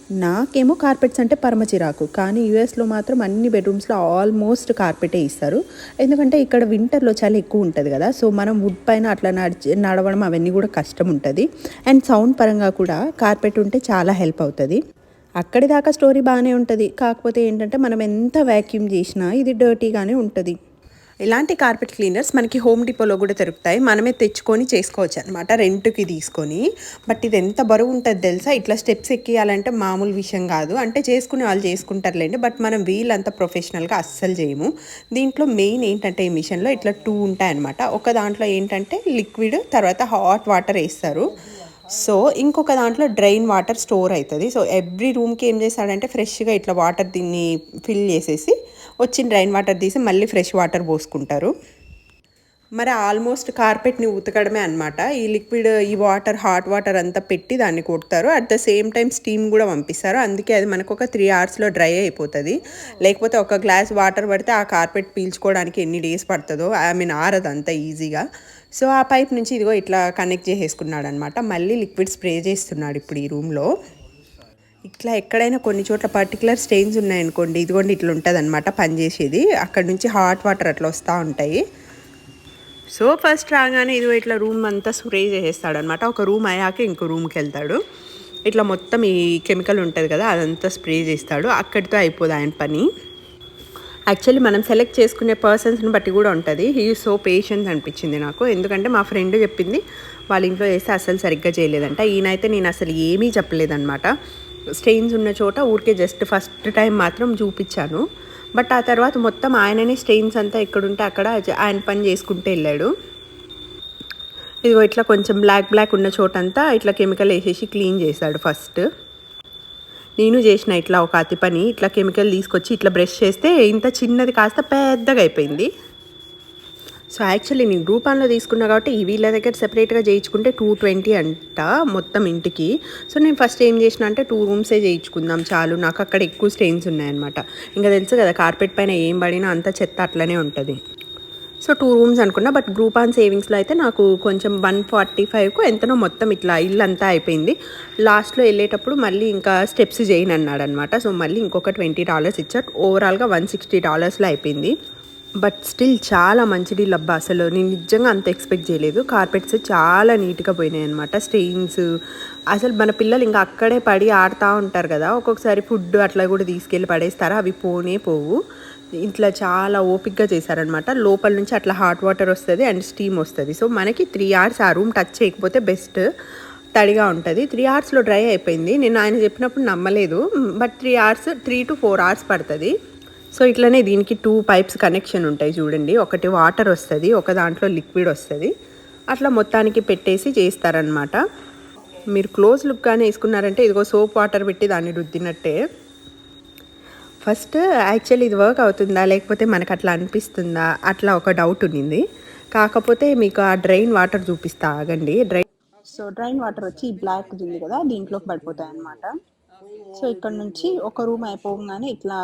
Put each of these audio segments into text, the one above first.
నాకేమో కార్పెట్స్ అంటే పరమ చిరాకు, కానీ యూఎస్లో మాత్రం అన్ని బెడ్రూమ్స్లో ఆల్మోస్ట్ కార్పెటే ఇస్తారు. ఎందుకంటే ఇక్కడ వింటర్లో చలి ఎక్కువ ఉంటుంది కదా, సో మనం వుడ్ పైన అట్లా నడవడం అవన్నీ కూడా కష్టం ఉంటుంది. అండ్ సౌండ్ పరంగా కూడా కార్పెట్ ఉంటే చాలా హెల్ప్ అవుతుంది. అక్కడి దాకా స్టోరీ బాగానే ఉంటుంది, కాకపోతే ఏంటంటే మనం ఎంత వ్యాక్యూమ్ చేసినా ఇది డర్టీగానే ఉంటుంది. ఇలాంటి కార్పెట్ క్లీనర్స్ మనకి హోమ్ డిపోలో కూడా దొరుకుతాయి. మనమే తెచ్చుకొని చేసుకోవచ్చు అనమాట, రెంట్కి తీసుకొని. బట్ ఇది ఎంత బరువు ఉంటుంది తెలుసా, ఇట్లా స్టెప్స్ ఎక్కియాలంటే మామూలు విషయం కాదు. అంటే చేసుకునే వాళ్ళు చేసుకుంటారులేండి, బట్ మనం వీళ్ళంతా ప్రొఫెషనల్గా అస్సలు చేయము. దీంట్లో మెయిన్ ఏంటంటే ఈ మిషన్లో ఇట్లా 2 ఉంటాయి అనమాట. ఒక దాంట్లో ఏంటంటే లిక్విడ్, తర్వాత హాట్ వాటర్ వేస్తారు. సో ఇంకొక దాంట్లో డ్రైన్ వాటర్ స్టోర్ అవుతుంది. సో ఎవ్రీ రూమ్కి ఏం చేస్తాడంటే ఫ్రెష్గా ఇట్లా వాటర్ దీన్ని ఫిల్ చేసేసి వచ్చిన డ్రైన్ వాటర్ తీసి మళ్ళీ ఫ్రెష్ వాటర్ పోసుకుంటారు. మరి ఆల్మోస్ట్ కార్పెట్ని ఉతకడమే అనమాట. ఈ లిక్విడ్, ఈ వాటర్, హాట్ వాటర్ అంతా పెట్టి దాన్ని కొడతారు. At the same time steam కూడా పంపిస్తారు. అందుకే అది మనకు ఒక 3 అవర్స్లో డ్రై అయిపోతుంది. లేకపోతే ఒక గ్లాస్ వాటర్ పడితే ఆ కార్పెట్ పీల్చుకోవడానికి ఎన్ని డేస్ పడుతుందో, ఆరదు అంత ఈజీగా. సో ఆ పైప్ నుంచి ఇదిగో ఇట్లా కనెక్ట్ చేసేసుకున్నాడు అనమాట. మళ్ళీ లిక్విడ్ స్ప్రే చేస్తున్నాడు ఇప్పుడు ఈ రూమ్లో. ఇట్లా ఎక్కడైనా కొన్ని చోట్ల పర్టికులర్ స్టెయిన్స్ ఉన్నాయనుకోండి, ఇదిగోండి ఇట్లా ఉంటుంది అనమాట పనిచేసేది. అక్కడ నుంచి హాట్ వాటర్ అట్లా వస్తూ ఉంటాయి. సో ఫస్ట్ రాగానే ఇదిగో ఇట్లా రూమ్ అంతా స్ప్రే చేసేస్తాడు అనమాట. ఒక రూమ్ అయ్యాక ఇంకో రూమ్కి వెళ్తాడు. ఇట్లా మొత్తం ఈ కెమికల్ ఉంటుంది కదా, అదంతా స్ప్రే చేస్తాడు. అక్కడితో అయిపోదు ఆయన పని. యాక్చువల్లీ మనం సెలెక్ట్ చేసుకునే పర్సన్స్ని బట్టి కూడా ఉంటుంది. హీ సో పేషెన్స్ అనిపించింది నాకు. ఎందుకంటే మా ఫ్రెండ్ చెప్పింది వాళ్ళ ఇంట్లో చేస్తే అసలు సరిగ్గా చేయలేదంట. ఈయనైతే నేను అసలు ఏమీ చెప్పలేదన్నమాట. స్టెయిన్స్ ఉన్న చోట ఊరికే జస్ట్ ఫస్ట్ టైం మాత్రం చూపించాను. బట్ ఆ తర్వాత మొత్తం ఆయననే స్టెయిన్స్ అంతా ఎక్కడుంటే అక్కడ ఆయన పని చేసుకుంటూ వెళ్ళాడు. ఇదిగో ఇట్లా కొంచెం బ్లాక్ ఉన్న చోటంతా ఇట్లా కెమికల్ వేసేసి క్లీన్ చేశాడు ఫస్ట్. నేను చేసిన ఇట్లా ఒక అతి పని, ఇట్లా కెమికల్ తీసుకొచ్చి ఇట్లా బ్రష్ చేస్తే ఇంత చిన్నది కాస్త పెద్దగా అయిపోయింది. సో యాక్చువల్లీ నేను గ్రూపాన్లో తీసుకున్నా కాబట్టి వీళ్ళ దగ్గర సెపరేట్గా చేయించుకుంటే 220 అంట మొత్తం ఇంటికి. సో నేను ఫస్ట్ ఏం చేసిన అంటే 2 రూమ్సే చేయించుకుందాం చాలు, నాకు అక్కడ ఎక్కువ స్టెయిన్స్ ఉన్నాయన్నమాట. ఇంకా తెలుసు కదా కార్పెట్ పైన ఏం పడినా అంత చెత్త అట్లనే ఉంటుంది. సో 2 రూమ్స్ అనుకున్నా. బట్ గ్రూపాన్ సేవింగ్స్లో అయితే నాకు కొంచెం 145కు ఎంతనో మొత్తం ఇట్లా ఇల్లు అంతా అయిపోయింది. లాస్ట్లో వెళ్ళేటప్పుడు మళ్ళీ ఇంకా స్టెప్స్ చేయను అన్నాడు అనమాట. సో మళ్ళీ ఇంకొక $20 ఇచ్చారు. ఓవరాల్గా $160లో అయిపోయింది. బట్ స్టిల్ చాలా మంచిది లబ్బా. అసలు నేను నిజంగా అంత ఎక్స్పెక్ట్ చేయలేదు. కార్పెట్స్ చాలా నీట్గా పోయినాయి అనమాట. స్టెయిన్స్ అసలు మన పిల్లలు ఇంకా అక్కడే పడి ఆడుతూ ఉంటారు కదా, ఒక్కొక్కసారి ఫుడ్ అట్లా కూడా తీసుకెళ్ళి పడేస్తారు, అవి పోవు. ఇట్లా చాలా ఓపిక్గా చేశారనమాట. లోపల నుంచి అట్లా హాట్ వాటర్ వస్తుంది అండ్ స్టీమ్ వస్తుంది. సో మనకి 3 అవర్స్ ఆ రూమ్ టచ్ చేయకపోతే బెస్ట్, తడిగా ఉంటుంది. 3 అవర్స్లో డ్రై అయిపోయింది. నేను ఆయన చెప్పినప్పుడు నమ్మలేదు, బట్ 3 to 4 అవర్స్ పడుతుంది. సో ఇట్లనే దీనికి 2 పైప్స్ కనెక్షన్ ఉంటాయి చూడండి. ఒకటి వాటర్ వస్తుంది, ఒక దాంట్లో లిక్విడ్ వస్తుంది. అట్లా మొత్తానికి పెట్టేసి చేస్తారనమాట. మీరు క్లోజ్ లుక్ కానీ వేసుకున్నారంటే ఇదిగో సోప్ వాటర్ పెట్టి దాన్ని రుద్దినట్టే. ఫస్ట్ యాక్చువల్లీ ఇది వర్క్ అవుతుందా లేకపోతే మనకు అట్లా అనిపిస్తుందా అట్లా ఒక డౌట్ ఉండింది. కాకపోతే మీకు ఆ డ్రైన్ వాటర్ చూపిస్తా ఆగండి. డ్రైన్ వాటర్ వచ్చి బ్లాక్ ఉంది కదా, దీంట్లోకి పడిపోతాయి అన్నమాట. సో ఇక్కడ నుంచి ఒక రూమ్ అయిపోగానే ఇట్లా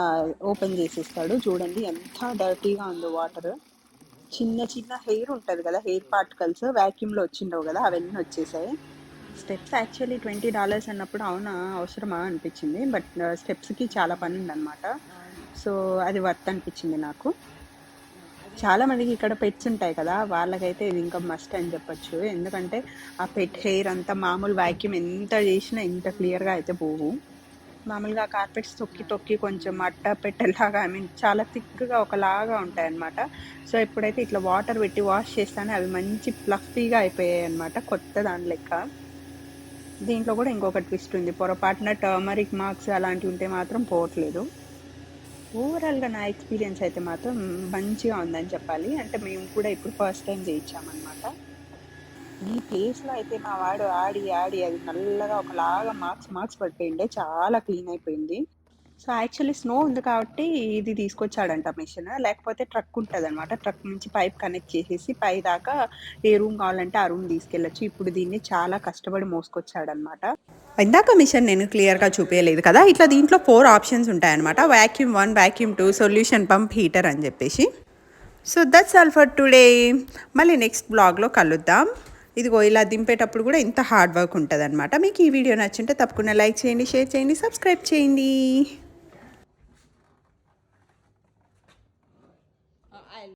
ఓపెన్ చేసేస్తాడు. చూడండి ఎంత డర్టీగా ఉందో వాటర్. చిన్న హెయిర్ ఉంటుంది కదా, హెయిర్ పార్టికల్స్ వ్యాక్యూమ్లో వచ్చిండవు కదా, అవన్నీ వచ్చేసాయి. స్టెప్స్ యాక్చువల్లీ $20 అన్నప్పుడు అవునా అవసరమా అనిపించింది. బట్ స్టెప్స్కి చాలా పని ఉందన్నమాట. సో అది వర్త్ అనిపించింది నాకు. చాలామందికి ఇక్కడ పెట్స్ ఉంటాయి కదా, వాళ్ళకైతే ఇది ఇంకా మస్ట్ అని చెప్పచ్చు. ఎందుకంటే ఆ పెట్ హెయిర్ అంతా మామూలు వ్యాక్యూమ్ ఎంత చేసినా ఇంత క్లియర్గా అయితే పోవు. మామూలుగా కార్పెట్స్ తొక్కి కొంచెం అట్ట పెట్టేలాగా చాలా థిక్గా ఒకలాగా ఉంటాయి అన్నమాట. సో ఎప్పుడైతే ఇట్లా వాటర్ పెట్టి వాష్ చేస్తానో అవి మంచి ఫ్లఫీగా అయిపోయాయి అన్నమాట, కొత్త దాని లెక్క. దీంట్లో కూడా ఇంకొక ట్విస్ట్ ఉంది, పొరపాటున టర్మరిక్ మార్క్స్ అలాంటివి ఉంటే మాత్రం పోవట్లేదు. ఓవరాల్గా నా ఎక్స్పీరియన్స్ అయితే మాత్రం మంచిగా ఉందని చెప్పాలి. అంటే మేము కూడా ఇప్పుడు ఫస్ట్ టైం చేయించామన్నమాట. ఈ ప్లేస్లో అయితే మా వాడు ఆడి అది నల్లగా ఒకలాగా మార్క్స్ పడిపోయిండే, చాలా క్లీన్ అయిపోయింది. సో యాక్చువల్లీ స్నో ఉంది కాబట్టి ఇది తీసుకొచ్చాడంట మిషన్, లేకపోతే ట్రక్ ఉంటుంది అనమాట. ట్రక్ నుంచి పైప్ కనెక్ట్ చేసేసి పై దాకా ఏ రూమ్ కావాలంటే ఆ రూమ్ తీసుకెళ్ళచ్చు. ఇప్పుడు దీన్ని చాలా కష్టపడి మోసుకొచ్చాడనమాట. ఇందాక మిషన్ నేను క్లియర్గా చూపించలేదు కదా, ఇట్లా దీంట్లో 4 ఆప్షన్స్ ఉంటాయన్నమాట. Vacuum 1, vacuum 2, solution pump, heater అని చెప్పేసి. So that's all for today. మళ్ళీ నెక్స్ట్ బ్లాగ్లో కలుద్దాం. ఇదిగో ఇలా దింపేటప్పుడు కూడా ఇంత హార్డ్ వర్క్ ఉంటుంది అనమాట. మీకు ఈ వీడియో నచ్చుంటే తప్పకుండా లైక్ చేయండి, షేర్ చేయండి, సబ్స్క్రైబ్ చేయండి.